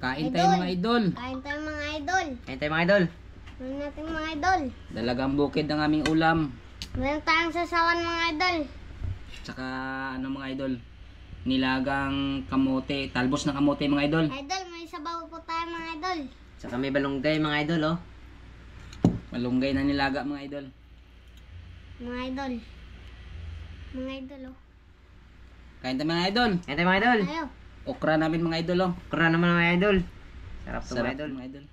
Kain tayo mga idol. Kain tayo mga idol. Kain tayo mga idol. Kain natin mga idol. Dalagang bukid ang aming ulam. Meron tayong sasawan mga idol. Tsaka ano mga idol, nilagang kamote, talbos ng kamote mga idol. Idol, may sabaw po tayo mga idol. Saka may balunggay mga idol oh. Malunggay na nilaga mga idol. Mga idol. Mga idol oh. Kain tayo mga idol. Kain tayo mga idol. Tayo. Okra namin mga idol oh. Kura naman mga idol. Sarap to Sarap mga idol. mga idol.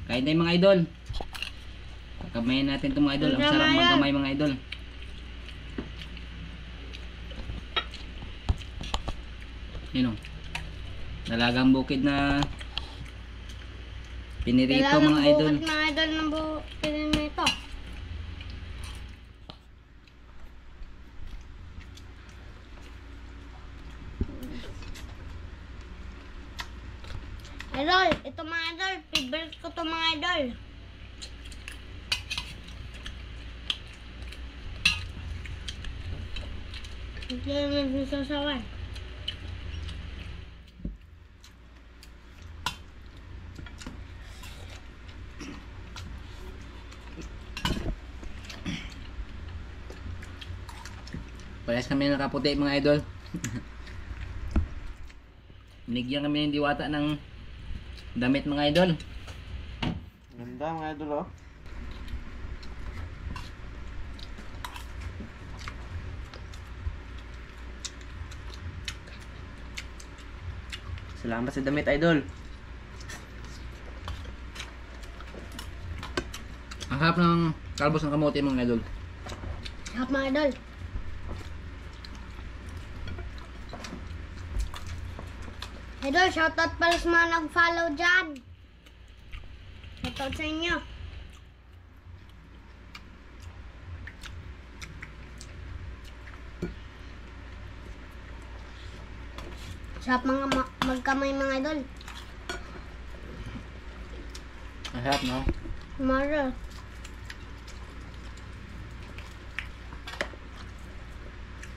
Kain tayo mga idol. Kakamayin natin itong mga idol. Ang sarap magkamay mga idol. Yun o. Dalagang bukid na pinirito mga idol. Bukid mga idol ng pinirito. Idol, ito mga idol, favorite ko to mga idol. Hindi naman sasawan. Parehas kami nakaputi mga idol. Binigyan kami ng diwata ng damit mga idol. Ganda mga idol oh. Salamat sa damit idol. Ang harap ng talbos ng kamote mga idol. Sarap mga idol. Idol, shoutout pala sa mga nag-follow dyan. Shoutout sa inyo. Sarap mga magkamay mga idol. Ang harap no? Mara.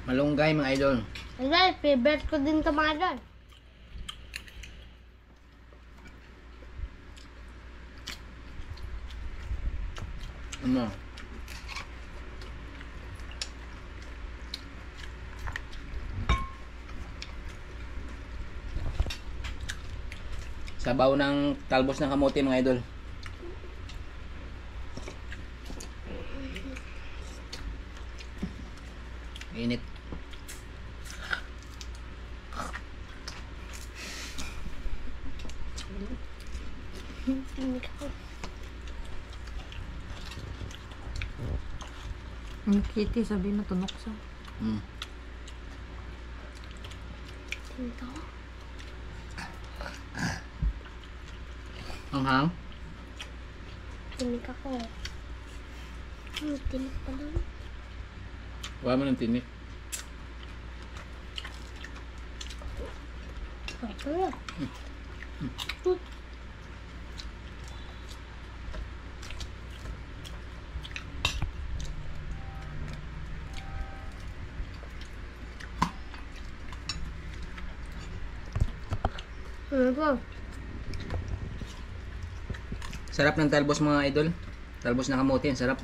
Malunggay mga idol. Idol, favorite ko din to mga idol. Ano? Sabaw ng talbos ng kamote mga idol. Init. Ang kitty, sabi mo tunok sa. Ito. Ang hang? Tinik ako. Tinik pa lang. Wala mo ng tinik. Ito na. Ano po? Sarap ng talbos mga idol. Talbos ng kamote, ang sarap.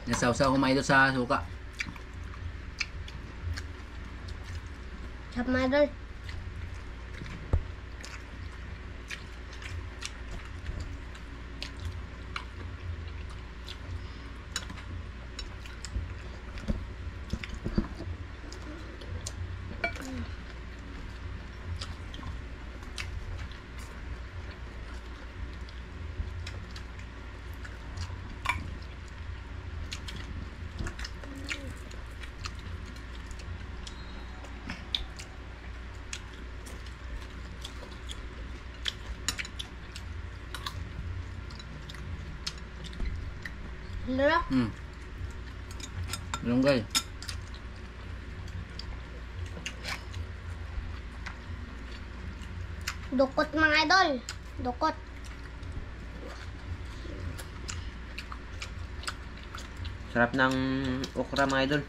Nasawsaw ko mga idol sa suka. Sarap mga idol. Sarap. Malunggay. Dukot mga idol. Dukot. Sarap ng okra mga idol.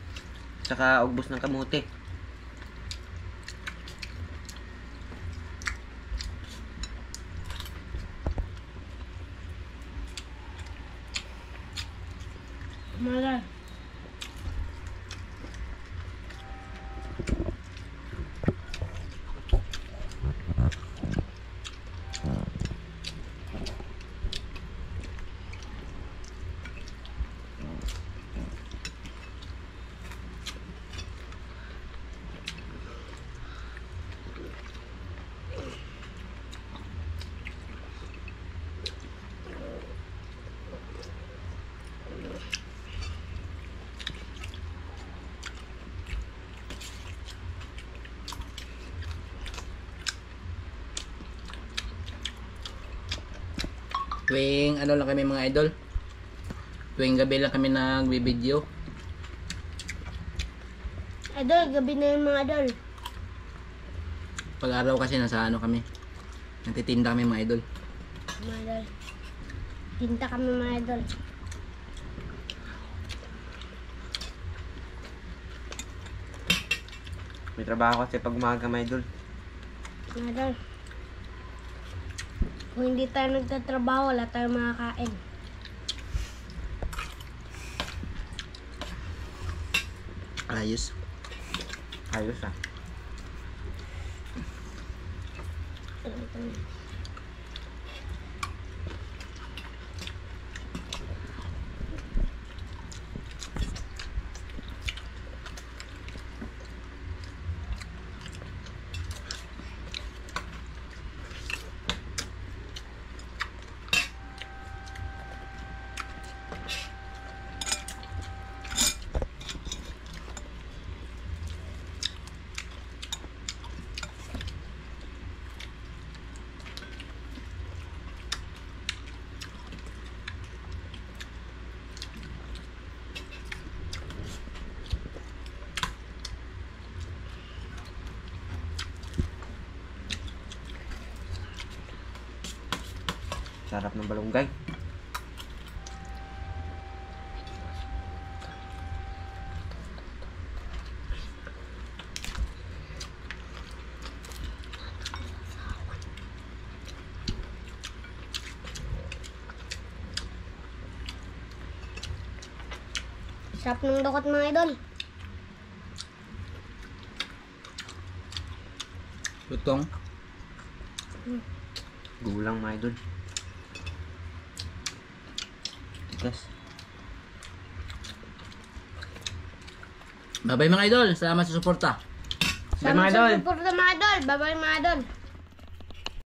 Tsaka ugbos ng kamote. Mga idol. Tuwing ano lang kami mga idol. Tuwing gabi lang kami nagbi-video. Idol, gabi na yun mga idol. Pag araw kasi nasa ano kami. Nagtitinda kami mga idol. Mga idol. Tinta kami mga idol. May trabaho kasi pag umaga mga idol. Mga idol. Kung hindi tayo nagtatrabaho, wala tayong makakain. Ayos. Ayos ah. Sarap ng balunggay. Sarap ng dukot mga idol. Lutong. Gulang mga idol. Tigas. Bye-bye mga idol. Salamat sa suporta. Bye mga idol. Salamat sa suporta mga idol. Bye-bye mga idol.